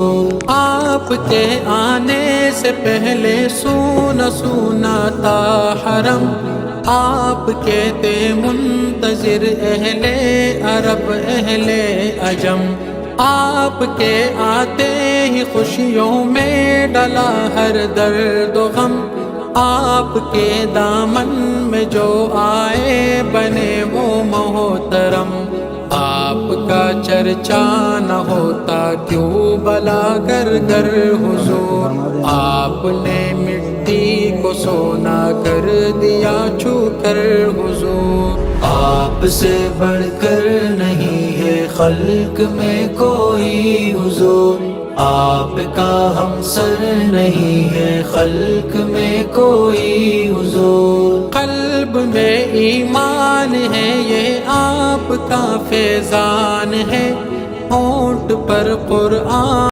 आपके आने से पहले सूना सूना था हरम, आपके थे मुंतज़िर अहले अरब अहले अजम। आपके आते ही खुशियों में डला हर दर्द गम, आपके दामन में जो आए बने वो मोहतरम। आपका चर्चा न होता क्यों भला घर घर हुजूर, आपने मिट्टी को सोना कर दिया छू कर हुजूर। आपसे बढ़कर नहीं है खल्क में कोई हुजूर, आपका हमसर नहीं है खल्क में कोई हुजूर। कल्ब में ईमान है ये आपका फैजान है, होंठ पर कुरान